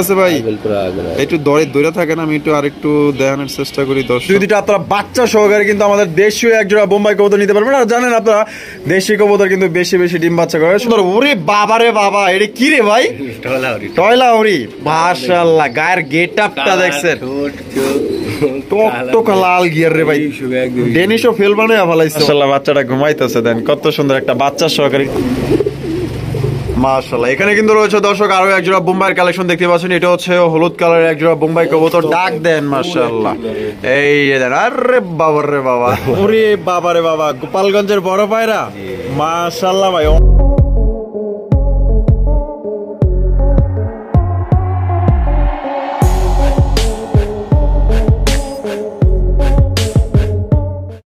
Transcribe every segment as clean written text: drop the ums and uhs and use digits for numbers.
আছে ভাই একটু দৌড়ে থাকেন, আমি একটু আরেকটু দেখানোর চেষ্টা করি। দুইটা আপনারা বাচ্চা সহকারে কিন্তু আমাদের দেশীয় একজোড়া বোম্বাই কবুতর নিতে পারবেন। আর জানেন আপনারা দেশি কবুতর কিন্তু বেশি বেশি ডিম বাচ্চা করে। সুন্দর। ওরে বাবা রে বাবা, এটা কি রে ভাই? টয়লাউরি। মাশাআল্লাহ, গায়ের গেট আপটা দেখছেন, টকটক লাল গিয়ার রে ভাই, ডেনিশও ফেল বানায় ফলাইছে। মাশাআল্লাহ, বাচ্চাটা ঘুমাইতেছে, দেন কত সুন্দর একটা বাচ্চা সহকারে। মাশাআল্লাহ, এখানে কিন্তু রয়েছে দর্শক আরো একজোড়া বোম্বাইয়ের কালেকশন দেখতে পাচ্ছেন। এটা হচ্ছে হলুদ কালারের একজোড়া বোম্বাই কবুতর। ডাক দেন মাশাআল্লাহ, এই দেন। আরে বাবা রে বাবা, ওরে বাবা রে বাবা, গোপালগঞ্জের বড় পায়রা। মাশাআল্লাহ ভাই।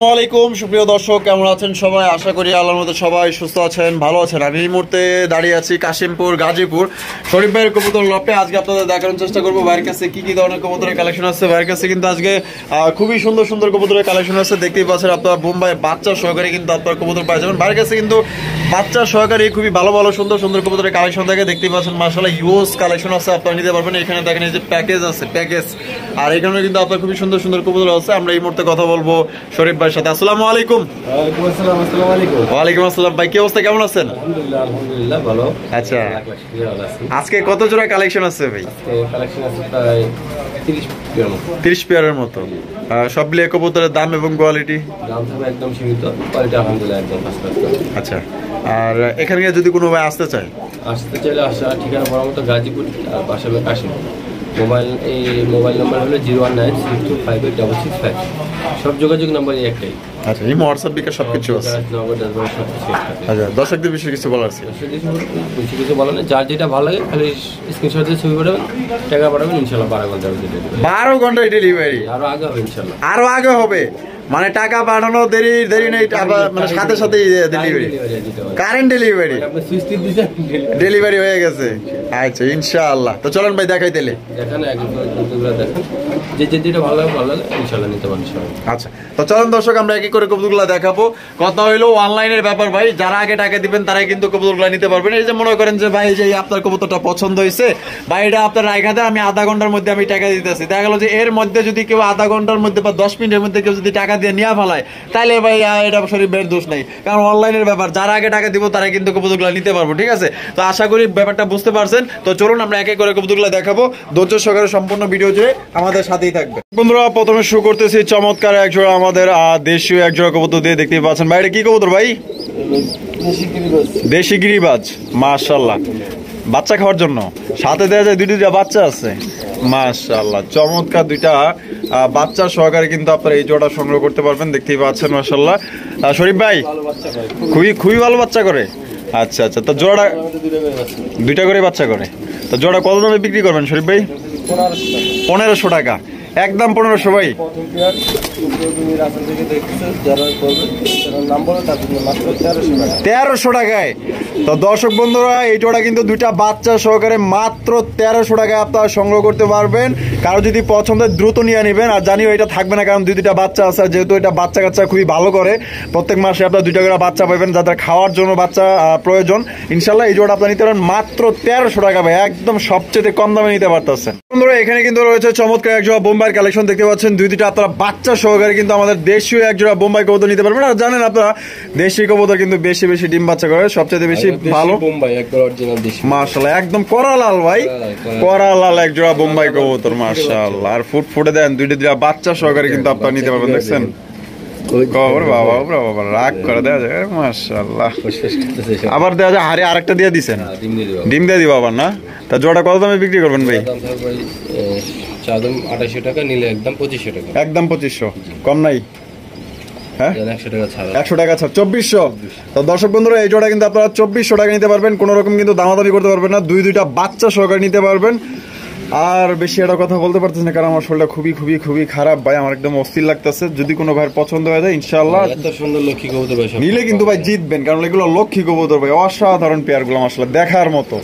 আসসালামু আলাইকুম সুপ্রিয় দর্শক, কেমন আছেন সবাই? আশা করি আল্লাহর মতো সবাই সুস্থ আছেন, ভালো আছেন। আমি এই মুহূর্তে দাঁড়িয়ে আছি কাশিমপুর গাজীপুর শরীফ ভাইয়ের কবুতর লপে। আজকে আপনাদের দেখানোর চেষ্টা করবো ভাইয়ের কাছে কি কি ধরনের কবুতরের কালেকশন আছে। ভাইয়ের কাছে কিন্তু আজকে খুবই সুন্দর সুন্দর কবুতরের কালেকশন আছে, দেখতেই পাচ্ছেন আপনারা। বোম্বাই বাচ্চা সহকারে কিন্তু আপনার কবুতর পাওয়া যাবেন। ভাইয়ের কাছে কিন্তু বাচ্চা সহকারে খুবই ভালো ভালো সুন্দর সুন্দর কবুতরের কালেকশন থাকে, দেখতেই পাচ্ছেন। মাশাআল্লাহ, ইউজ কালেকশন আছে, আপনারা নিতে পারবেন। এখানে দেখেন এই যে প্যাকেজ আছে, প্যাকেজ। আর এখানে কিন্তু আপনার খুবই সুন্দর সুন্দর কবুতর আছে। আমরা এই মুহূর্তে কথা বলবো শরীফ ভাইয়ের সাথে। আসসালামু আলাইকুম। ওয়ালাইকুম আসসালাম ভাই, কি অবস্থা, কেমন আছেন? আলহামদুলিল্লাহ ভালো। আচ্ছা, আজকে কত জোড়া কালেকশন আছে ভাই? কালেকশন আছে প্রায় 30 পেয়ারের মতো। সব মিলিয়ে কবুতরের দাম এবং কোয়ালিটি? দাম থাকবে একদম সীমিত, কোয়ালিটি আলহামদুলিল্লাহ একদম ফার্স্ট ক্লাস। আচ্ছা, আর এখানে যদি কোনো ভাই আসতে চায়? আসতে চাইলে আসা ঠিকানা বড় মতো গাজীপুর, আর পাশে কাশিমপুর। মোবাইল নাম্বার হলো 01962586665। সব যোগাযোগ নাম্বার একটাই। আচ্ছা, এই হোয়াটসঅ্যাপ বিকাশ সবকিছু আছে। আচ্ছা, দর্শকদের বিষয়ে কিছু বলার আছে? কিছু বলার নেই, যার যেটা ভালো লাগে খালি স্ক্রিনশট দিয়ে ছবি পাঠাবেন, টাকা পাঠাবেন, ইনশাল্লাহ 12 ঘন্টার মধ্যে। 12 ঘন্টায় ডেলিভারি? আরো আগে হবে ইনশাল্লাহ। আরো আগে হবে মানে টাকা পাঠানো দেরি নেই, মানে সাথে সাথে ডেলিভারি, কারেন্ট ডেলিভারি, ডেলিভারি হয়ে গেছে। আচ্ছা ইনশাআল্লাহ, তো চলেন ভাই দেখাই দিলে। দেখেন দেখেন, যেটা ভালো লাগে ইনশাআল্লাহ নিতে পারেন। আচ্ছা, তো চলেন দর্শক আমরা এক এক করে কবুতরগুলো দেখাবো। কথা হইলো অনলাইনের ব্যাপার ভাই, যারা আগে টাকা দিবেন তারাই কিন্তু কবুতরগুলো নিতে পারবেন। এই যে মনে করেন যে ভাই যে আপনার কবুতরটা পছন্দ হয়েছে ভাই, এটা আপনার রাইখা দেন, আমি আধা ঘন্টার মধ্যে আমি টাকা দিতেছি। দেখা গেল যে এর মধ্যে যদি কেউ আধা ঘন্টার মধ্যে বা 10 মিনিটের মধ্যে কেউ যদি টাকা দিয়ে নিয়ে ফেলায়, তাহলে ভাই এটা শরীফের দোষ নাই, কারণ অনলাইনের ব্যাপার, যারা আগে টাকা দিব তারাই কিন্তু কবুতরগুলো নিতে পারবো। ঠিক আছে, তো আশা করি ব্যাপারটা বুঝতে পারছেন। তো চলুন আমরা এক এক করে কবুতরগুলো দেখাবো, ধৈর্য সহকারে সম্পূর্ণ ভিডিও জুড়ে আমাদের সাথেই থাকবে। বন্ধুরা প্রথমে শুরু করতেছি চমৎকার একজোড়া আমাদের দেশীয় একজোড়া কবুতর দিয়ে, দেখতেই পাচ্ছেন ভাই। এটা কি কবুতর ভাই? দেশি গিরিবাজ। মাশাআল্লাহ, বাচ্চা খাওয়ার জন্য সাথে দেওয়া যায় দুইটা বাচ্চা আছে। মাশাআল্লাহ, চমৎকার দুইটা বাচ্চা সহকারে কিন্তু আপনারা এই জোড়া সংগ্রহ করতে পারবেন, দেখতেই পাচ্ছেন। মাশাআল্লাহ শরীফ ভাই খুবই ভালো বাচ্চা করে। আচ্ছা আচ্ছা, তো জোড়া দুইটা করে বাচ্চা করে, তো জোড়া কত দামে বিক্রি করবেন শরীফ ভাই? 1500 টাকা, একদম 1500 ভাই। 1300 টাকায়। তো দর্শক বন্ধুরা এই জোড়া কিন্তু দুইটা বাচ্চা সহকারে মাত্র 1300 টাকায় আপনারা সংগ্রহ করতে পারবেন। কারো যদি পছন্দ দ্রুত নিয়ে নেবেন, আর জানিও এটা থাকবে না, কারণ দুইটা বাচ্চা আছে, যেহেতু এটা বাচ্চা কাচ্চা খুবই ভালো করে, প্রত্যেক মাসে আপনারা দুইটা করে বাচ্চা পাবেন, যাদের খাওয়ার জন্য বাচ্চা প্রয়োজন। ইনশাল্লাহ এই জোড়া আপনারা নিতে পারেন মাত্র 1300 টাকা ভাই, একদম সবচেয়ে কম দামে নিতে পারতেছেন। বন্ধুরা এখানে কিন্তু রয়েছে চমৎকার এক জোড়া বোম্বাইয়ের কালেকশন, দেখতে পাচ্ছেন। দুইটা আপনারা বাচ্চা সহকারে কিন্তু আমাদের দেশীয় এক জোড়া বোম্বাই কবুতর নিতে পারবেন। আর জানেন আপনারা দেশি কবুতর কিন্তু বেশি বেশি ডিম বাচ্চা করে, সবচেয়ে বেশি ভালো বোম্বাই, একবার অরিজিনাল দেশি। মাশাআল্লাহ, একদম করালাল ভাই, করালাল এক জোড়া বোম্বাই কবুতর। মাশাআল্লাহ, আর ফুটে দেন দুইটা বাচ্চা সহকারে কিন্তু আপনারা নিতে পারবেন। দেখছেন বাবা রাগ করে দেওয়া যায়। মাশাআল্লাহ, আবার দেওয়া যায় হারে আরেকটা দিয়ে দিচ্ছেন, ডিম দিয়ে দিব আবার না। তা জোড়া কত দামে বিক্রি করবেন ভাই? 2800 টাকা, নিলে একদম 2500 টাকা। একদম 2500, কম নাই? হ্যাঁ 100 টাকা ছাড়, 2400। তো দর্শক বন্ধুরা এই জোড়া কিন্তু আপনারা 2400 টাকা নিতে পারবেন, কোনো রকম কিন্তু দামাদামি করতে পারবেন না, দুইটা বাচ্চা সহকারে নিতে পারবেন। আর বেশি একটা কথা বলতে পারতেছি না, কারণ আমার শরীরটা খুবই খারাপ ভাই, আমার একদম অস্থির লাগতেছে। যদি কোনো ভাইয়ের পছন্দ হয়ে যায় ইনশাআল্লাহ এত সুন্দর লক্ষ্মী কবুতর ভাই নিলে কিন্তু ভাই জিতবেন, কারণ এগুলো লক্ষ্মী কবুতর ভাই, অসাধারণ পেয়ারগুলো মাশাআল্লাহ দেখার মতো।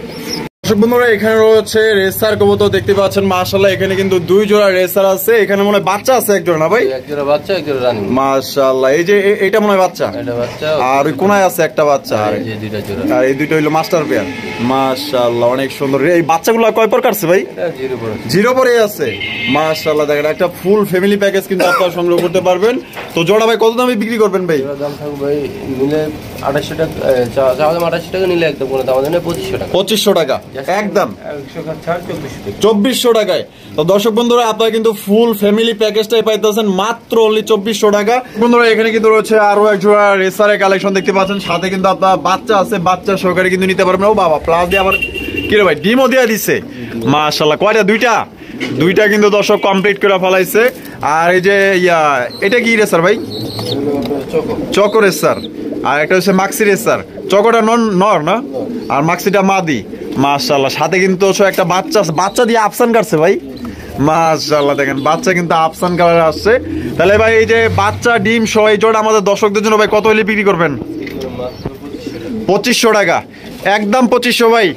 দর্শক বন্ধুরা এখানে রয়েছে রেসার কবুতর দেখতে পাচ্ছেন মাশাআল্লাহ। এখানে কিন্তু 2 জোড়া রেসার আছে। এখানে মনে হয় বাচ্চা আছে এক জোড়া না ভাই? এক জোড়া বাচ্চা, এক জোড়া রানিং। মাশাআল্লাহ। এই যে এটা মনে হয় বাচ্চা, এটা বাচ্চা, আর ওই কোনায় আছে একটা বাচ্চা, আর এই যে দুইটা জোড়া, আর এই দুইটা হলো মাস্টার পেয়ার। মাশাআল্লাহ অনেক সুন্দর। এই বাচ্চাগুলো কয় পর কাটছে ভাই? এটা জিরো পরে, জিরো পরে আছে। মাশাআল্লাহ দেখেন একটা ফুল ফ্যামিলি প্যাকেজ কিন্তু আপনারা সংগ্রহ করতে পারবেন। তো জোড়া ভাই কত দামে বিক্রি করবেন ভাই? জোড়া দাম থাকবে ভাই নিলে 2800 টাকা, চাওয়া দাম 2800 টাকা, নিলে একদম কোনো দাম নেই 2500 টাকা। 2500 টাকা একদম, 100 টাকা ছাড় 2400 টাকা। 2400 টাকায়। তো দর্শক বন্ধুরা আপনারা কিন্তু ফুল ফ্যামিলি প্যাকেজটাই পাইতেছেন মাত্র অনলি 2400 টাকা। বন্ধুরা এখানে কিন্তু রয়েছে আরো এক জোড়া রেসারের কালেকশন দেখতে পাচ্ছেন, সাথে কিন্তু আপনার বাচ্চা আছে, বাচ্চা সহকারে কিন্তু নিতে পারবেন। ও বাবা, প্লাস দিয়ে আবার কি রে ভাই ডিমও দিয়ে দিছে। মাশাআল্লাহ। কয়টা? দুইটা কিন্তু দর্শক কমপ্লিট করে ফেলাইছে। আর এই যে এটা কি রেসার ভাই? Choco racer. আর একটা হচ্ছে মাক্সি রেসার। চকোটা নর না, আর মাক্সিটা মাদি। মাশাআল্লাহ। সাথে কিন্তু একটা বাচ্চা দিয়ে আফসান কাটছে ভাই। মাশাআল্লাহ দেখেন বাচ্চা কিন্তু আফসান কালার আসছে। তাহলে ভাই এই যে বাচ্চা ডিম সহ এই জোড়া আমাদের দর্শকদের জন্য ভাই কত হলে বিক্রি করবেন? 2500 টাকা একদম। 2500 ভাই,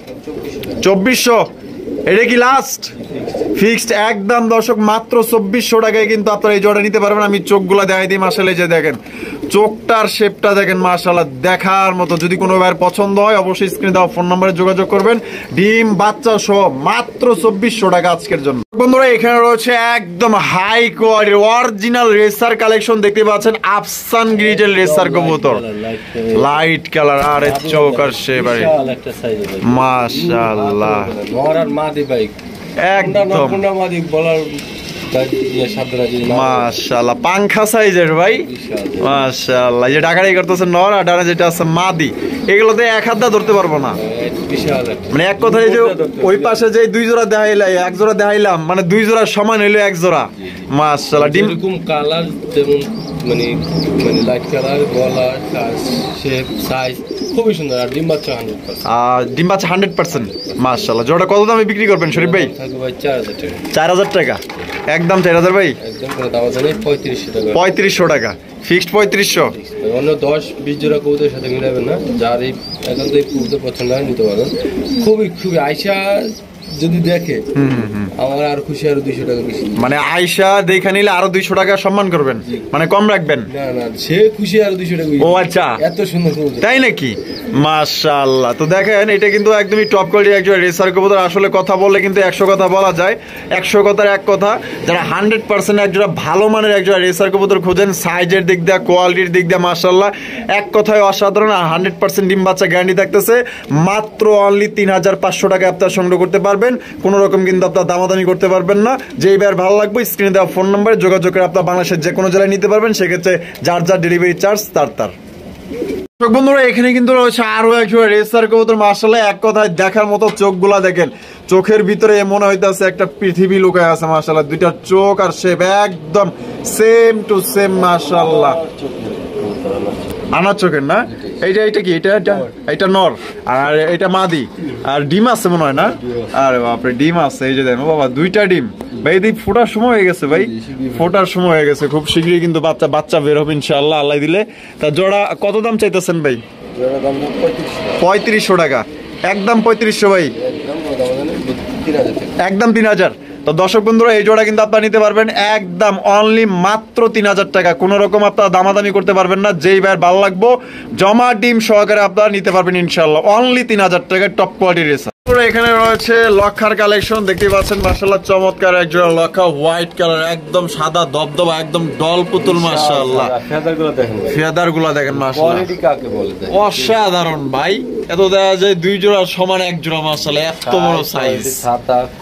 2400 এটা কি লাস্ট ফিক্সড একদম দর্শক? মাত্র 2400 টাকায় কিন্তু আপনারা এই জোড়া নিতে পারবেন। আমি চোখগুলা দেখাই দিই মাশাআল্লাহ। যে দেখেন চোখটার শেপটা দেখেন মাশাআল্লাহ দেখার মতো। যদি কোনো ভাইয়ের পছন্দ হয় অবশ্যই স্ক্রিনে দেওয়া ফোন নম্বরে যোগাযোগ করবেন। ডিম বাচ্চা সহ মাত্র 2400 টাকা আজকের জন্য। বন্ধুরা এখানে রয়েছে একদম হাই কোয়ালিটির অরিজিনাল রেসার কালেকশন দেখতে পাচ্ছেন। আফসান গ্রিজেল রেসার কবুতর, লাইট কালার, আর চোখ আর শেপ, মাশাআল্লাহ একদম মাশাআল্লাহ পাংখা সাইজের ভাই। মাশাআল্লাহ। যে ডাকাডাকি করতেছে নর, আর ডানা যেটা আছে মাদি, এগুলোতে এক হাত দিয়ে ধরতে পারবো না। মানে এক কথায় যে ওই পাশে যে 2 জোড়া দেখাইলাম, 1 জোড়া দেখাইলাম, মানে 2 জোড়া সমান হইলো 1 জোড়া। মাশাআল্লাহ। ডিম কালার যেমন মানে লাইট কালার, গলা শেপ সাইজ খুবই সুন্দর। আর ডিম বাচ্চা 100%। ডিম বাচ্চা 100%। মাশাআল্লাহ। জোড়া কত দামে বিক্রি করবেন শরীফ ভাই? 4000 টাকা একদম। 4000 ভাই একদম করে দাম জানি 3500 টাকা। 3500 টাকা ফিক্সড 3500। অন্য 10-20 জোড়া কবুতরের সাথে মিলাবেন না। যার এই একান্ত এই কবুতর পছন্দ হয় নিতে পারবেন। খুবই আয়শা যদি দেখে আমার আর খুশি, আরো 200 টাকা বেশি। মানে আয়শা দেখে নিলে আরো 200 টাকা সম্মান করবেন, মানে কম রাখবেন? না সে খুশি আরো 200 টাকা। ও আচ্ছা, এত সুন্দর তাই নাকি? মাশাআল্লাহ। তো দেখেন এটা কিন্তু একদমই টপ কোয়ালিটির একজন রেসার কবুতর। আসলে কথা বললে কিন্তু 100 কথা বলা যায়, 100 কথার এক কথা। যারা 100% একজোড়া ভালো মানের একজোড়া রেসার কবুতর খোঁজেন, সাইজের দিক দিয়ে, কোয়ালিটির দিক দিয়ে মাশাআল্লাহ এক কথায় অসাধারণ। আর 100% ডিম বাচ্চা গ্যারান্টি থাকতেছে। মাত্র অনলি 3500 টাকা আপনারা সংগ্রহ করতে পারবেন। কোনো রকম কিন্তু আপনার দামাদামি করতে পারবেন না। যেই বার ভালো লাগবে স্ক্রিনে দেওয়া ফোন নম্বরে যোগাযোগ করে আপনার বাংলাদেশের যে কোনো জেলায় নিতে পারবেন। সেক্ষেত্রে যার ডেলিভারি চার্জ তার। বন্ধুরা এখানে কিন্তু রয়েছে আরো একজন রেসার কবুতর। মাশাআল্লাহ এক কথায় দেখার মতো। চোখগুলা দেখেন, চোখের ভিতরে মনে হইতাছে একটা পৃথিবী লুকায় আছে। মাশাআল্লাহ দুইটা চোখ আর শেপ একদম সেম টু সেম। মাশাআল্লাহ আনার চোখের না? এটা কি? এটা নর, আর এটা মাদি। আর ডিম আছে মনে হয় না? আরে বাপরে ডিম আছে। এই যে দেখো বাবা, 2টা ডিম ভাই। এই ফোটার সময় হয়ে গেছে ভাই, ফোটার সময় হয়ে গেছে। খুব শীঘ্রই কিন্তু বাচ্চা বের হবে ইনশাআল্লাহ আল্লাহ দিলে। তা জোড়া কত দাম চাইতেছেন ভাই? 3500 টাকা একদম। 3500 ভাই একদম। 3000। তো দর্শক বন্ধুরা এই জোড়া কিন্তু আপনারা নিতে পারবেন একদম অনলি মাত্র 3000 টাকা। কোনো রকম আপনারা দামাদামি করতে পারবেন না। যেই ভাই ভালো লাগবো জমা ডিম সহকারে আপনারা নিতে পারবেন ইনশাআল্লাহ অনলি 3000 টাকায় টপ কোয়ালিটির রেসার। এখানে রয়েছে লক্ষার কালেকশন দেখতে পাচ্ছেন। মাশাআল্লাহ চমৎকার এক জোড়া লক্ষা, হোয়াইট কালার, একদম সাদা দবদবা, একদম ডল পুতুল। মাশাআল্লাহ ফেদারগুলো দেখেন মাশাআল্লাহ অসাধারণ ভাই। এত দেখা যায় 2 জোড়া সমান 1 জোড়া। মাশাআল্লাহ এত বড় সাইজ,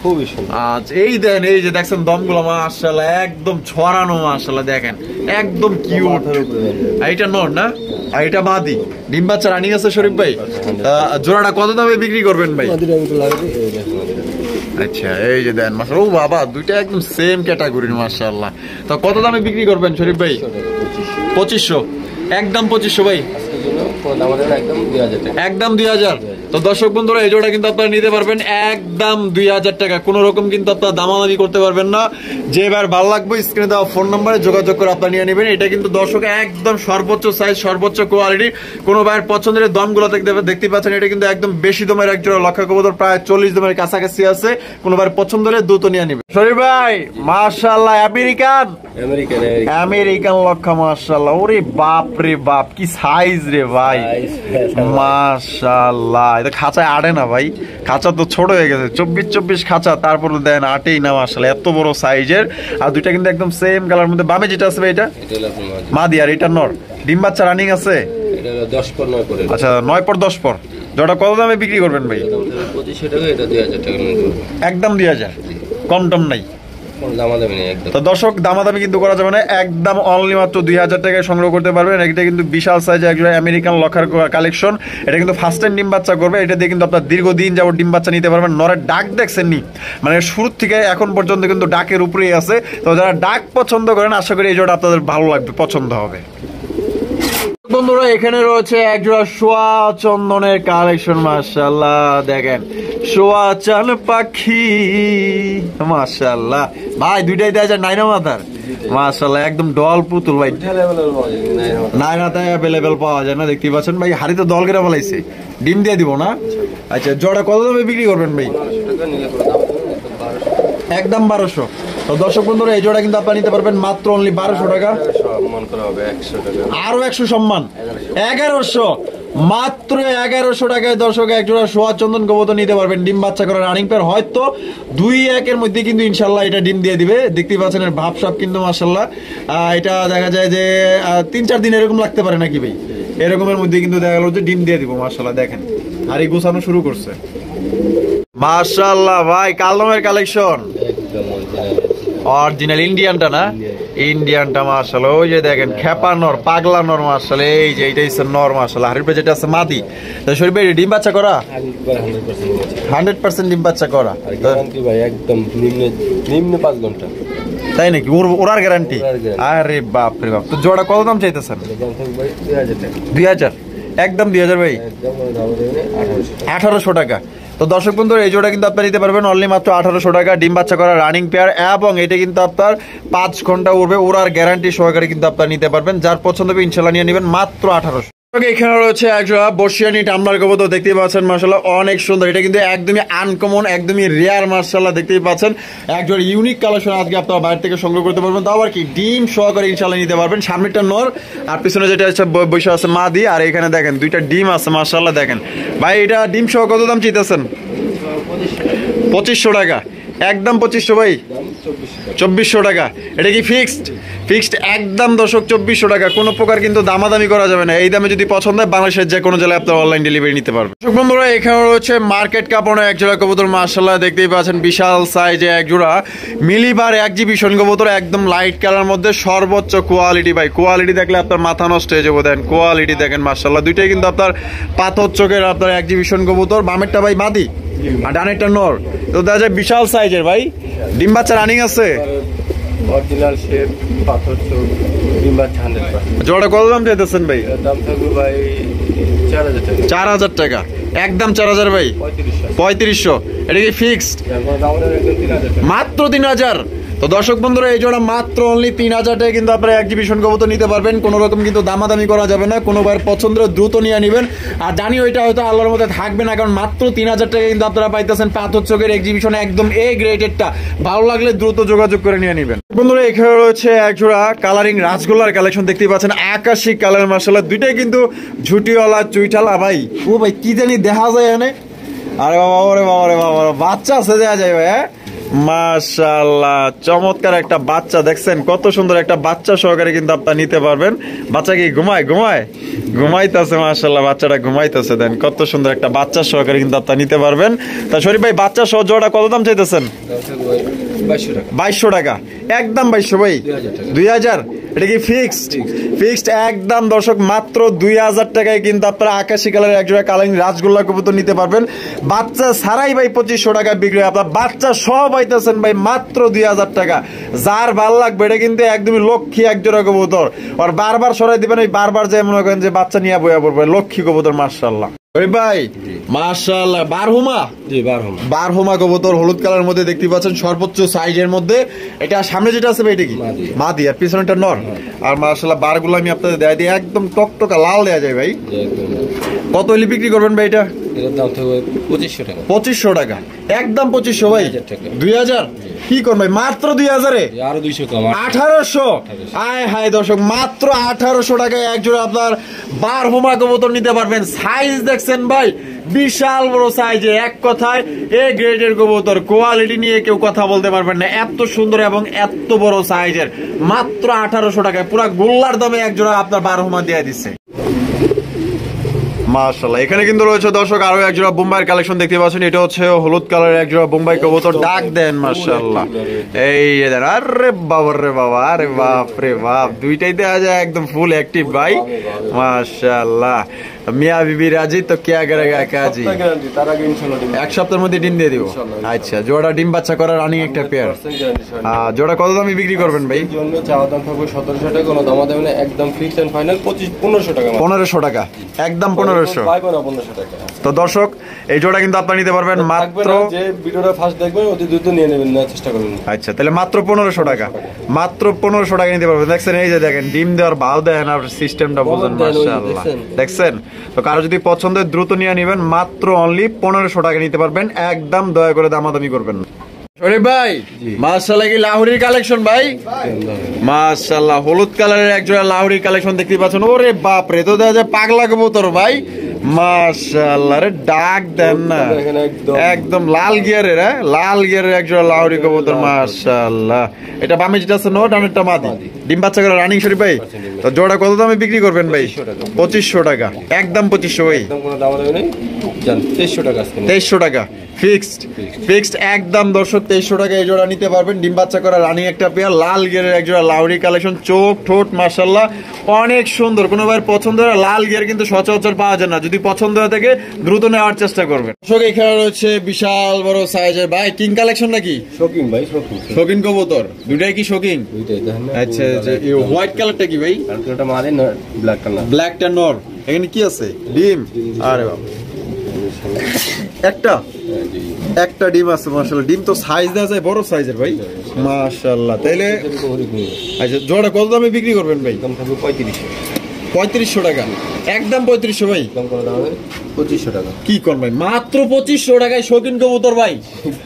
খুবই সুন্দর। আচ্ছা এই দেন, এই যে দেখছেন দমগুলো মাশাআল্লাহ একদম ছড়ানো। মাশাআল্লাহ দেখেন একদম কিউট। এইটা নর না, আর এটা মাদি। ডিম বাচ্চা রানিং আছে শরীফ ভাই। জোড়াটা কত দামে বিক্রি করবেন ভাই? আচ্ছা এই যে দেন মাশাআল্লাহ। ও বাবা, দুইটা একদম সেম ক্যাটাগরির। মাশাআল্লাহ। তো কত দামে বিক্রি করবেন শরীফ ভাই? 2500 একদম। 2500 ভাই একদম 2000। তো দর্শক বন্ধুরা এই জোড়া কিন্তু আপনারা নিতে পারবেন একদম 2000 টাকা, কোন রকম কিন্তু আপনারা দামাদামি করতে পারবেন না। যে এবার ভালো লাগবে স্ক্রিনে দেওয়া ফোন নম্বরে যোগাযোগ করে আপনারা নিয়ে নেবেন। এটা কিন্তু দর্শক একদম সর্বোচ্চ সাইজ, সর্বোচ্চ কোয়ালিটি। কোন ভাইয়ের পছন্দের দমগুলো দেখতে পাচ্ছেন, এটা কিন্তু একদম বেশি দমের এক জোড়া লক্ষা কবুতর, প্রায় 40 দমের কাছাকাছি আছে। কোন ভাইয়ের পছন্দের দ্রুত নিয়ে নেবেন। শরীফ ভাই মাশাআল্লাহ, আমেরিকান লক্ষা মাশাআল্লাহ, ওরে বাপ রে বাপ কি সাইজ রে ভাই, মাশাআল্লাহ। এটা খাঁচায় আটে না ভাই, খাঁচা তো ছোট হয়ে গেছে, 24 খাঁচা, তারপর দেন আটেই না মাশাআল্লাহ, এত বড় সাইজের। আর দুইটা কিন্তু একদম সেম কালার মধ্যে। বামে যেটা আছে ভাই এটা মাদি, আর এটা নর। ডিম বাচ্চা রানিং আছে? আচ্ছা, 9 পর 10 পর। জোড়া কত দামে বিক্রি করবেন ভাই? 2500 টাকা, এটা 2000 টাকা। একদম 2000, কম টম নাই। তো দর্শক দামাদামি কিন্তু করা যাবে না, একদম অনলি মাত্র 2000 টাকায় সংগ্রহ করতে পারবেন। এটা কিন্তু বিশাল সাইজ একজন আমেরিকান লক্ষার কালেকশন। এটা কিন্তু ফার্স্ট টাইম ডিম বাচ্চা করবে। এটা দিয়ে কিন্তু আপনার দীর্ঘদিন যাবত ডিম বাচ্চা নিতে পারবেন। নরের ডাক দেখছেন নি, মানে শুরু থেকে এখন পর্যন্ত কিন্তু ডাকের উপরেই আছে। তো যারা ডাক পছন্দ করেন আশা করি এই জোড়া আপনাদের ভালো লাগবে, পছন্দ হবে। বন্ধুরা এখানে রয়েছে একজোড়া সোয়া চন্দনের কালেকশন, মাশাআল্লাহ দেখেন, সোয়া চান পাখি মাশাআল্লাহ ভাই, দুইটাই দেয়া যায় নাইনা মাথার, মাশাআল্লাহ একদম ডল পুতুল ভাই, নাইনাতে অ্যাভেলেবেল পাওয়া যায় না, দেখতে পাচ্ছেন ভাই। হাড়িতে দল কেটে বলাইছে, ডিম দিয়ে দিব না। আচ্ছা, জোড়া কত দামে বিক্রি করবেন ভাই? একদম 1200। তো দর্শক বন্ধুরা এই জোড়া কিন্তু আপনারা নিতে পারবেন মাত্র অনলি 1200 টাকা। আরো 100 সম্মান, 1100, মাত্র 1100 টাকায় দর্শক এক জোড়া সোয়া চন্দন কবুতর নিতে পারবেন। ডিম বাচ্চা করা রানিং পেয়ার, হয়তো 2-1 মধ্যে কিন্তু ইনশাল্লাহ এটা ডিম দিয়ে দিবে। দেখতেই পাচ্ছেন এর ভাব সব কিন্তু মাশাআল্লাহ। এটা দেখা যায় যে 3-4 দিন এরকম লাগতে পারে নাকি ভাই, এরকমের মধ্যে কিন্তু দেখা গেল যে ডিম দিয়ে দিব মাশাআল্লাহ। দেখেন হাড়ি গোছানো শুরু করছে মাশাআল্লাহ ভাই, কালদমের কালেকশন অরিজিনাল ইন্ডিয়ানটা না, ইন্ডিয়ানটা মাশাআল্লাহ। ওই যে দেখেন খেপা নর, পাগলা নর মাশাআল্লাহ। এই যে এইটা হচ্ছে নর মাশাআল্লাহ। হাড়ির পে যেটা আছে মাদি। তো শরীফ ভাই ডিম বাচ্চা করা 100% ডিম বাচ্চা করা ভাই, একদম নিম্ন 5 ঘন্টা। তাই নাকি? ওরার গ্যারান্টি? আরে বাপ রে বাপ। তো জোড়া কত দাম চাইতেছেন? 2000, একদম 2000 ভাই, 1800 টাকা। তো দর্শক বন্ধুরা এই জোড়া কিন্তু আপনারা নিতে পারবেন অনলি মাত্র 1800 টাকা। ডিম বাচ্চা করা রানিং পেয়ার, এবং এটা কিন্তু আপনার 5 ঘন্টা উড়বে, ওরার গ্যারান্টি সহকারে কিন্তু আপনারা নিতে পারবেন। যার পছন্দ হবে ইনশাল্লাহ নিয়ে নেবেন মাত্র 1800। এখানে রয়েছে একজোড়া বর্ষিয়ানি টামলার কবুতর, দেখতেই পাচ্ছেন মাশাআল্লাহ অনেক সুন্দর। এটা কিন্তু একদমই আনকমন, একদমই রেয়ার মাশাআল্লাহ, দেখতেই পাচ্ছেন একজোড়া ইউনিক কালেকশন আজকে আপনারা বাইরে থেকে সংগ্রহ করতে পারবেন। তাও আর কি ডিম সহকারে ইনশাআল্লাহ নিতে পারবেন। সামনেটা নর আর পিছনে যেটা হচ্ছে বৈশা আছে মাদি। আর এখানে দেখেন দুইটা ডিম আছে মাশাআল্লাহ। দেখেন ভাই এটা ডিম সহ কত দাম চাইতেছেন? 2500 টাকা, একদম 2500 ভাই, 2400 টাকা। এটা কি ফিক্সড একদম দর্শক 2400 টাকা, কোনো প্রকার কিন্তু দামাদামি করা যাবে না। এই দামে যদি পছন্দ হয় বাংলাদেশের যে কোনো জেলায় আপনারা অনলাইন ডেলিভারি নিতে পারবেন। দর্শক বন্ধুরা এখানে রয়েছে মার্কেট কাপড়ে এক জোড়া কবুতর মাশাআল্লাহ, দেখতেই পাচ্ছেন বিশাল সাইজে এক জোড়া মিলিবার এক্সিবিশন কবুতর, একদম লাইট কালার মধ্যে সর্বোচ্চ কোয়ালিটি ভাই। কোয়ালিটি দেখলে আপনার মাথা নষ্ট হয়ে যাবে। দেন কোয়ালিটি দেখেন মাশাআল্লাহ, দুইটাই কিন্তু আপনার পাথর চোখের আপনার এক্সিবিশন কবুতর। বামেরটা ভাই মাদি আর ডানেরটা নর। তো দেখা যায় বিশাল সাইজের ভাই, ডিম বাচ্চা রানিং আছে? অরিজিনাল শেপ, পাথর চোখ, ডিম বাচ্চা 100%। জোড়া কত দাম চাইতেছেন ভাই? দাম থাকবে ভাই 4000 টাকা। 4000 টাকা, একদম 4000 ভাই, 3500। এটা কি ফিক্সড? মাত্র 3000। তো দর্শক বন্ধুরা এই জোড়া মাত্র অনলি 3000 টাকা কিন্তু আপনারা এক্সিবিশন কবুতর নিতে পারবেন। কোনো রকম কিন্তু দামাদামি করা যাবে না, কোনো ভাইয়ের পছন্দের দ্রুত নিয়ে নেবেন। আর জানি ওইটা হয়তো আল্লাহর মধ্যে থাকবে না, কারণ মাত্র 3000 টাকা কিন্তু আপনারা পাইতেছেন পাথর চোখের এক্সিবিশন, একদম এ গ্রেডেডটা। ভালো লাগলে দ্রুত যোগাযোগ করে নিয়ে নেবেন। বন্ধুরা এখানে রয়েছে এক জোড়া কালারিং রাসগোল্লার কালেকশন, দেখতেই পাচ্ছেন আকাশী কালার মাশাআল্লাহ। দুইটাই কিন্তু ঝুটিওয়ালা চুইঠালা ভাই। ও ভাই কি জানি দেখা যায় এখানে, আরে বাবা রে বাবা রে বাবা, বাচ্চা আছে দেখা যায় ভাই। হ্যাঁ মাশাআল্লাহ, চমৎকার একটা বাচ্চা, দেখছেন কত সুন্দর একটা বাচ্চা সহকারে কিন্তু আপনারা নিতে পারবেন। বাচ্চা কি ঘুমাইতেছে মাশাআল্লাহ, বাচ্চাটা ঘুমাইতেছে। দেন কত সুন্দর একটা বাচ্চা সহকারে কিন্তু আপনারা নিতে পারবেন। তা শরীফ ভাই বাচ্চা সহ জোড়া কত দাম চাইতেছেন? 2200 টাকা, একদম 2200 ভাই, 2000। এটা কি ফিক্সড একদম দর্শক মাত্র 2000 টাকায় কিন্তু আপনারা আকাশী কালারের এক জোড়া কালারিং রাসগোল্লা কবুতর নিতে পারবেন। বাচ্চা ছাড়াই ভাই 2500 টাকা বিক্রি হয়, আপনার বাচ্চা সহ ভাই পাইতেছেন ভাই মাত্র 2000 টাকা। যার ভাল লাগবে এটা কিন্তু একদমই লক্ষ্মী এক জোড়া কবুতর, আর বারবার সরাই দিবেন, ওই বারবার যে মনে করেন যে বাচ্চা নিয়ে বইয়া পড়বে, লক্ষ্মী কবুতর মাশাআল্লাহ। ওই ভাই মাশাআল্লাহ বারহুমা, জি বারহুমা, বারহুমা কবুতর হলুদ কালারের মধ্যে দেখতে পাচ্ছেন, সর্বোচ্চ সাইজের মধ্যে। এটা সামনে যেটা আছে ভাই এটা কি মাদি, আর পিছনেটা নর। আর মাশাআল্লাহ বারগুলো আমি আপনাদের দেখাই দিই, একদম টকটকা লাল দেয়া যায় ভাই। কত হলে বিক্রি করবেন ভাই এটা? এটার দাম থাকবে 2500 টাকা। 2500 টাকা, একদম 2500 ভাই। 2000 কি করবেন ভাই মাত্র 2000 এ? আরো 200 কম, 1800। আয় হায় দর্শক, মাত্র 1800 টাকায় এক জোড়া আপনার বারহুমা কবুতর নিতে পারবেন। সাইজ দেখছেন ভাই, বিশাল বড় সাইজে, এক কথায় এ গ্রেডের কবুতর, কোয়ালিটি নিয়ে কেউ কথা বলতে পারবেন না, এত সুন্দর এবং এত বড় সাইজের। মাত্র 1800 টাকায় পুরো গোল্লার দামে এক জোড়া আপনার বারহুমা দিয়ে দিচ্ছে মাশাআল্লাহ। এখানে কিন্তু রয়েছে দর্শক আরো এক জোড়া বোম্বাইয়ের কালেকশন দেখতে পাচ্ছেন। এটা হচ্ছে হলুদ কালারের এক জোড়া বোম্বাই কবুতর, ডাক দেন মাশাআল্লাহ। এই দেন, আরে বাবা রে বাবা, আরে বাপ রে বাপ, দুইটাই দেখা যায় একদম ফুল অ্যাক্টিভ ভাই মাশাআল্লাহ। মিয়া বিবি রাজি তো কে করেগা কাজী, এক সপ্তাহের মধ্যে ডিম দিয়ে দিব। আচ্ছা, জোড়া ডিম বাচ্চা করার রানিং একটা পেয়ার। জোড়া কত দামে বিক্রি করবেন ভাই? জন্য চাওয়া দাম থাকবে 1700 টাকা, কোনো দাম দেবে না, একদম ফিক্সড এন্ড ফাইনাল 1500 টাকা। 1500 টাকা, একদম 1500। পাইবো না 1500 টাকা। তো দর্শক এই জোড়া কিন্তু আপনারা নিতে পারবেন মাত্র, যে ভিডিওটা ফার্স্ট দেখবেন অতি দ্রুত নিয়ে নেবেন না চেষ্টা করবেন। আচ্ছা তাহলে মাত্র 1500 টাকা, মাত্র 1500 টাকা নিতে পারবেন। দেখছেন এই যে দেখেন ডিম দেওয়ার ভাও দেন, আর সিস্টেমটা বুঝেন মাশাআল্লাহ, দেখছেন। তো কারো যদি পছন্দ হয় দ্রুত নিয়ে নেবেন, মাত্র অনলি 1500 টাকা নিতে পারবেন, একদম দয়া করে দামাদামি করবেন না। আরে ভাই মাশাআল্লাহ, কি লাহোরির কালেকশন ভাই মাশাআল্লাহ, হলুদ কালারের এক জোড়া লাহোরির কালেকশন দেখতে পাচ্ছেন। ওরে বাপ রে, তো দেখা যায় পাগলা কবুতর ভাই মাশাআল্লাহ, রে ডাক দেন না, একদম লাল গিয়ারের, লাল গিয়ারের এক জোড়া লাহোরি কবুতর মাশাআল্লাহ। এটা বামে যেটা আছে নো, ডানেরটা মাদি, ডিম বাচ্চা করে রানিং শরীফ ভাই। তো জোড়া কত দামে বিক্রি করবেন ভাই? 2500 টাকা, একদম 2500 ভাই, একদম কোনো দাম দেবে না, জান 2300 টাকা। 2300 টাকা ফিক্সড, ফিক্সড একদম দর্শক 2300 টাকা এই জোড়া নিতে পারবেন। ডিম বাচ্চা করা রানিং একটা পেয়ার, লাল গিয়ারের এক জোড়া লাহোরি কালেকশন, চোখ ঠোঁট মাশাআল্লাহ অনেক সুন্দর। কোনো ভাইয়ের পছন্দ হয় লাল গিয়ার কিন্তু সচরাচর পাওয়া যায় না, যদি পছন্দ হয়ে থাকে দ্রুত নেওয়ার চেষ্টা করবেন। দর্শক এখানে রয়েছে বিশাল বড় সাইজের ভাই কিং কালেকশন নাকি? শৌকিন ভাই, শৌকিন, শৌকিন কবুতর দুইটাই কি শৌকিন? দুইটাই দেখেন না। আচ্ছা, এই হোয়াইট কালারটা কি ভাই? কালকেটা মারে না, ব্ল্যাক কালার, ব্ল্যাকটা নর। এখানে কি আছে? ডিম। আরে বাবা, একটা একটা ডিম আছে মাশাআল্লাহ। ডিম তো সাইজ দেওয়া যায় বড় সাইজের ভাই মাশাআল্লাহ। তাইলে আচ্ছা জোড়া কত দামে বিক্রি করবেন ভাই? দাম থাকবে 3500। 3500 টাকা, একদম 3500 ভাই। দাম কোনো দাম হবে 2500 টাকা। কি কোন ভাই, মাত্র 2500 টাকায় শৌকিন কবুতর ভাই।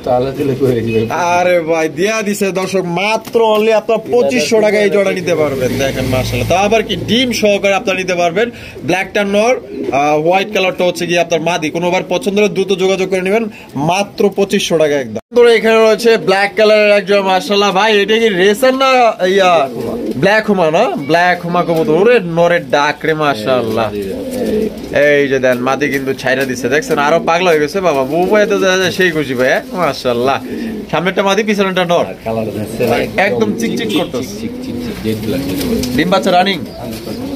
তাহলে দিলে কই দিবে? আরে ভাই দিয়া দিছে দর্শক, মাত্র অনলি আপনার 2500 টাকায় এই জোড়া নিতে পারবেন। দেখেন মাশাআল্লাহ, তা আবার কি ডিম সহকারে আপনারা নিতে পারবেন। ব্ল্যাকটা নর, হোয়াইট কালারটা হচ্ছে কি আপনার মাদি। কোনোবার পছন্দ হলে দ্রুত যোগাযোগ করে নেবেন, মাত্র 2500 টাকা একদম। এখানে রয়েছে ব্ল্যাক কালারের একজন মাশাআল্লাহ ভাই, এটা কি রেসার না ইয়া ব্ল্যাক হুমা না? ব্ল্যাক হুমা কবুতর, ওরে নরের ডাক রে মাশাআল্লাহ। এই যে দেন মাদি কিন্তু ছাইরা দিচ্ছে, দেখছেন আরো পাগলা হয়ে গেছে বাবা, বুবাই তো সেই খুশি ভাই মাশাআল্লাহ। সামনেরটা মাদি, পিছনেরটা নর, কালার আছে একদম চিকচিক করতেছে, চিক জেড ব্ল্যাক। ডিম বাচ্চা রানিং।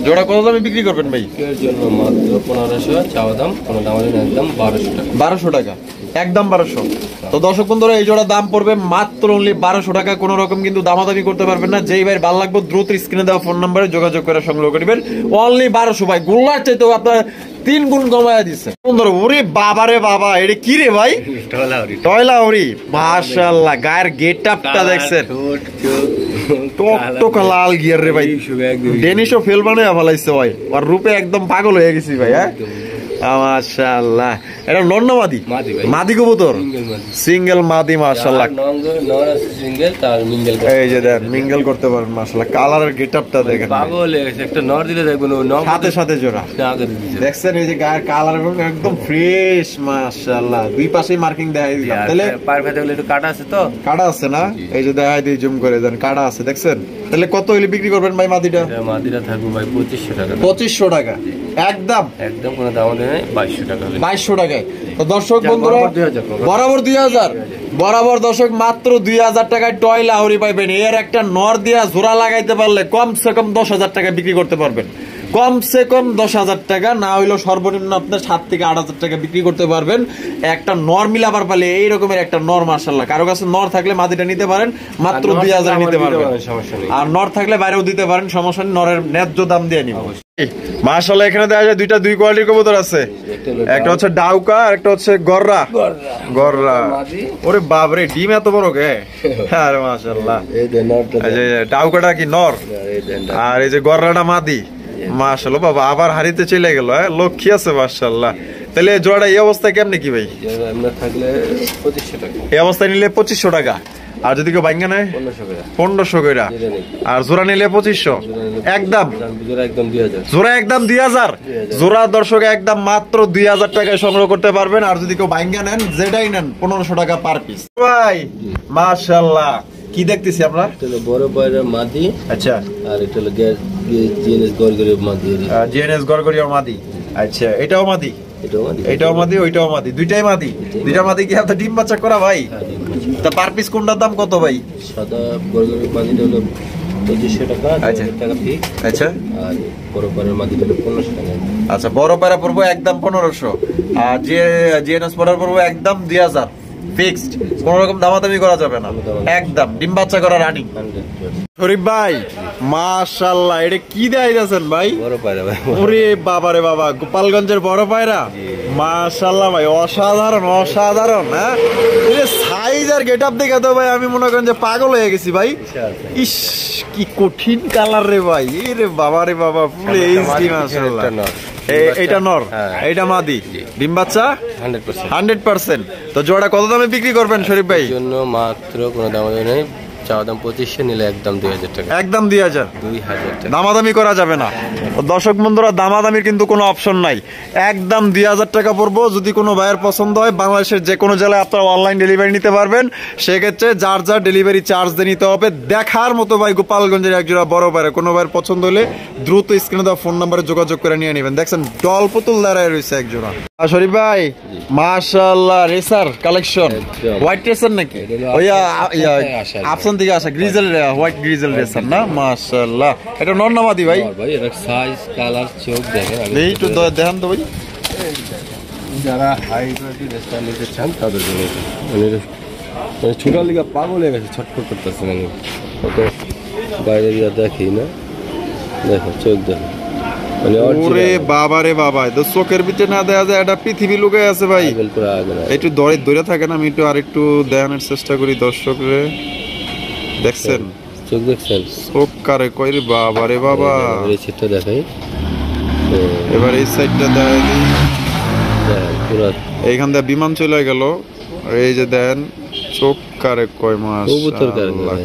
জোড়া কত দামে বিক্রি করবেন ভাই? এর জন্য মাত্র 1500 চাওয়া দাম, কোনো দাম নেই, একদম 1200 টাকা। 1200 টাকা, একদম 1200। তো দর্শক বন্ধুরা এই জোড়া দাম পড়বে মাত্র অনলি 1200 টাকা। কোনো রকম কিন্তু দামাদামি করতে পারবেন না। যেই ভাই ভালো লাগবে দ্রুত স্ক্রিনে দেওয়া ফোন নম্বরে যোগাযোগ করে সংগ্রহ করবেন। অনলি 1200 ভাই, গোল্লার চাইতেও আপনার 3 গুণ কমায়া দিচ্ছে বন্ধুরা। ওরে বাবা রে বাবা, এটা কি রে ভাই? টয়লাউরি মাশাআল্লাহ, গায়ের গেট আপটা দেখছেন, টকটক লাল গিয়ার রে ভাই, ডেনিশও ফেল বানায় ফেলাইছে ভাই, আর রূপে একদম পাগল হয়ে গেছি ভাই। হ্যাঁ মাশাআল্লাহ, এটা নর না মাদি? মাদি কবুতর, সিঙ্গেল মাদি মাশাআল্লাহ। সিঙ্গেল তার মিঙ্গেল, এই যে দেন মিঙ্গেল করতে পারেন মাশাআল্লাহ। কালারের গেটআপটা দেখেন, পাগল একটা নর দিলে দেখবেন সাথে সাথে জোড়া দেখছেন। এই যে গায়ের কালার একদম ফ্রেশ মাশাআল্লাহ, দুই পাশেই মার্কিং দেখাই দিলাম। তাহলে পায়ের ভেতরে একটু কাটা আছে, তো কাটা আছে না? এই যে দেখাই দিই জুম করে দেন, কাটা আছে দেখছেন। তাহলে কত হইলে বিক্রি করবেন ভাই মাদিটা? মাদিটা থাকবে ভাই 2500 টাকা। 2500 টাকা, একদম একদম কোনো দাম নেই, 2200 টাকা। 2200 টাকায়। তো দর্শক বন্ধুরা বরাবর 2000, বরাবর দর্শক মাত্র 2000 টাকায় টয় লাহোরি পাইবেন। এর একটা নর দিয়া জোড়া লাগাইতে পারলে কমসে কম 10,000 টাকা বিক্রি করতে পারবেন। কমসে কম 10,000 টাকা, না হইলো সর্বনিম্ন আপনার 7 থেকে 8,000 টাকা বিক্রি করতে পারবেন। একটা নর মিলাবার পালে এই রকমের একটা নর, মাশাআল্লাহ। কারো কাছে নর থাকলে মাদিটা নিতে পারেন, মাত্র 2,000 নিতে পারবেন। আর নর থাকলে বাইরেও দিতে পারেন, সমস্যা নেই। নরের ন্যায্য দাম দিয়ে নিব। মাশাআল্লাহ, এখানে দেখা যায় দুই কোয়ালিটির কবুতর আছে। একটা হচ্ছে ডাউকা আর একটা হচ্ছে গররা। ওরে বাপরে, ডিম এত বড় কে! আরে মাশাআল্লাহ, এই যে ডাউকাটা কি নর, আর এই যে গররাটা মাদি। মাশাআল্লাহ বাবা, আবার হারিতে চলে গেল। লক্ষ্মী আছে মাশাআল্লাহ। তাহলে জোড়াটা এই অবস্থায় কেমনে কি ভাই? এই অবস্থায় নিলে 2500 টাকা, আর যদি কেউ ভাঙ্গা নেয় 1500 করে, আর জোড়া নিলে 2500। একদম জোড়া একদম 2000। জোড়া দর্শক একদম মাত্র 2000 টাকায় সংগ্রহ করতে পারবেন। আর যদি কেউ ভাঙ্গা নেন, যেটাই নেন 1500 টাকা পার পিস। ভাই মাশাআল্লাহ, কি দেখতেছি আমরা? বড় পায়রা মাদি। আচ্ছা, আর এটা হলো জিএনএস গরগরিয়া মাদি। জিএনএস গরগরিয়া মাদি। আচ্ছা, এটাও মাদি, এটাও মাদি, ওইটাও মাদি, দুইটাই মাদি। দুইটা মাদি কি আপনার ডিম বাচ্চা করা ভাই? তা পার পিস কোনটার দাম কত ভাই? সাদা গরগরিয়া মাদিটা হলো 2500 টাকা। আচ্ছা টাকা ফিক্স। আচ্ছা, আর বড় পায়রা মাদিটা হলো 1500 টাকা। আচ্ছা, বড় পায়রা পড়বো একদম 1500, আর জিএনএস পড়ার পড়বো একদম 2000 ফিক্সড। কোন রকম দামাদামি করা যাবে না, একদম ডিম বাচ্চা করা রানিং। শরীফ ভাই মাশাআল্লাহ, এটা কি দেখাইতেছেন ভাই? বড় পায়রা ভাই। ওরে বাবা রে বাবা, গোপালগঞ্জের বড় পায়রা। মাশাআল্লাহ ভাই, অসাধারণ অসাধারণ। হ্যাঁ, এই সাইজ আর গেটআপ দেখে তো ভাই আমি মনে করেন যে পাগল হয়ে গেছি ভাই। ইস, কি কঠিন কালার রে ভাই। এই রে বাবা রে বাবা, ফুল এইচডি মাশাআল্লাহ। এইটা নর, এইটা মাদি। ডিম বাচ্চা 100%। তো জোড়া কত দামে বিক্রি করবেন শরীফ ভাই? জন্য মাত্র কোনো দাম নেই, চাওয়া দাম 2500, নিলে একদম 2000 টাকা। একদম 2000 টাকা, দামাদামি করা যাবে না। দর্শক বন্ধুরা, দামাদামির কিন্তু কোনো অপশন নাই, একদম 2000 টাকা পড়বো। যদি কোনো ভাইয়ের পছন্দ হয়, বাংলাদেশের যে কোনো জেলায় আপনারা অনলাইন ডেলিভারি নিতে পারবেন। সেক্ষেত্রে যার যার ডেলিভারি চার্জ দিয়ে নিতে হবে। দেখার মতো ভাই, গোপালগঞ্জের একজোড়া বড় পায়রা। কোনো ভাইয়ের পছন্দ হলে দ্রুত স্ক্রিনে দেওয়া ফোন নাম্বারে যোগাযোগ করে নিয়ে নেবেন। দেখছেন ডল পুতুল দাঁড়ায় রয়েছে একজোড়া। শরীফ ভাই মাশাআল্লাহ, রেসার কালেকশন, হোয়াইট রেসার নাকি? আফসান থেকে আসা গ্রিজেল, হোয়াইট গ্রিজেল রেসার না? মাশাআল্লাহ, এটা নর না মাদি ভাই? ভাই এর সাইজ, কালার, চোখ দেখেন। এই একটু দেখান তো ভাই। যারা হাই কোয়ালিটি রেসার নিতে চান তাদের জন্য, মানে ছোটার লিগা পাগল হয়ে গেছে, ছটফট করতেছে। মানে কত বাইরে দিয়া দেখি না, দেখো চোখ দেখো, মানে ওরে বাবা রে বাবা, তো চোখের ভিতরে না দেখা যায়, এটা পৃথিবী লুকে আছে ভাই। একটু ধরে থাকেন, আমি একটু আরেকটু দেখানোর চেষ্টা করি দর্শকরে। দেখছেন চোখ, দেখছেন চোখ কারে কই রে বাবা রে বাবা। এই সাইডটা দেখাই, এবার এই সাইডটা দেখাই দিই। পুরো এইখান দিয়ে বিমান চলে গেল। এই যে দেন চোখ কারে কয়, মাশাআল্লাহ,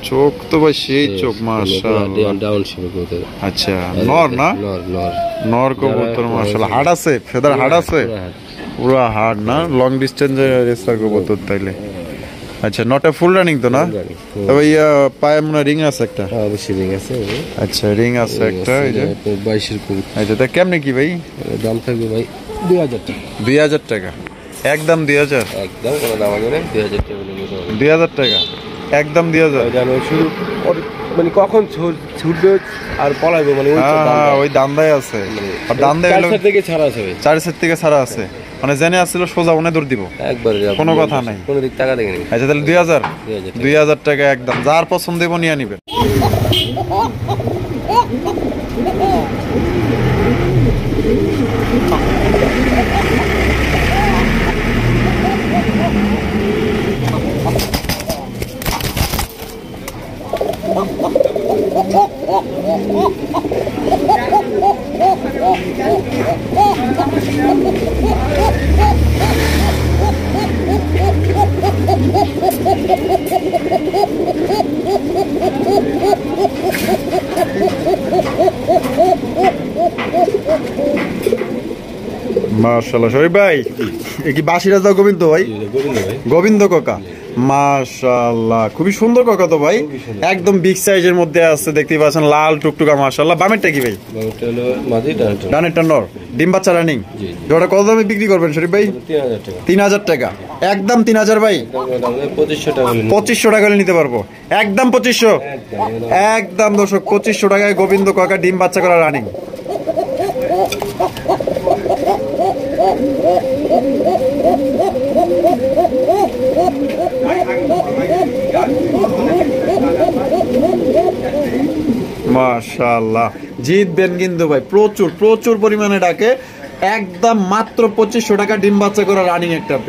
চোখ তো ভাই সেই চোখ মাশাআল্লাহ। ডাউন শিপ কবুতর। আচ্ছা, নর না? নর কবুতর মাশাআল্লাহ। হাড় আছে, ফেদার হাড় আছে, পুরো হাড় না? লং ডিসটেন্স রেসার কবুতর তাইলে। আচ্ছা, নটা ফুল রানিং তো না? তবে পায়ে মনে রিং আছে একটা? অবশ্যই রিং আছে। আচ্ছা, রিং আছে একটা। এই যে 22 কবুতর। আচ্ছা, তা কেমনে কি ভাই দাম থাকবে ভাই? 2000 টাকা। 2000 টাকা, একদম 2000। একদম কোনো দাম নেই, 2000 টাকা। 2000 টাকা, একদম 2000। জানো শুরু মানে কখন ছুটবে আর পলাইবে, মানে ওই দান্দায় আছে। আর দান্দায় হলো 4 থেকে ছাড়া আছে ভাই, 4 সেট থেকে ছাড়া আছে। মানে জেনে আসছিল সোজা ওনে দৌড় দিব, একবারে কোনো কথা নাই, কোনো দিক টাকা দেখেনি। আচ্ছা, তাহলে 2000 টাকা একদম। যার পছন্দ দেবো নিয়ে নিবেন। মাশাআল্লাহ, শরীফ ভাই কি বাসিরাজ দা গোবিন্দ ভাই? গোবিন্দ কাকা, মাশাআল্লাহ, খুবই সুন্দর কাকা তো ভাই, একদম বিগ সাইজের মধ্যে আছে, দেখতেই পাচ্ছেন লাল টুকটুকা মাশাআল্লাহ। বামেরটা কি ভাই? ডানেরটা নর, ডিম বাচ্চা রানিং। জোড়া কত দামে বিক্রি করবেন শরীফ ভাই? 3000 টাকা, একদম 3000 ভাই। 2500 টাকা নিতে পারবো, একদম 2500, একদম দর্শক 2500 টাকায় গোবিন্দ কাকা ডিম বাচ্চা করা রানিং। মাশাআল্লাহ, জিতবেন কিন্তু ভাই, প্রচুর প্রচুর পরিমাণে ডাকে। একদম মাত্র 2500 টাকা ডিম বাচ্চা করা রানিং একটা পেয়ার।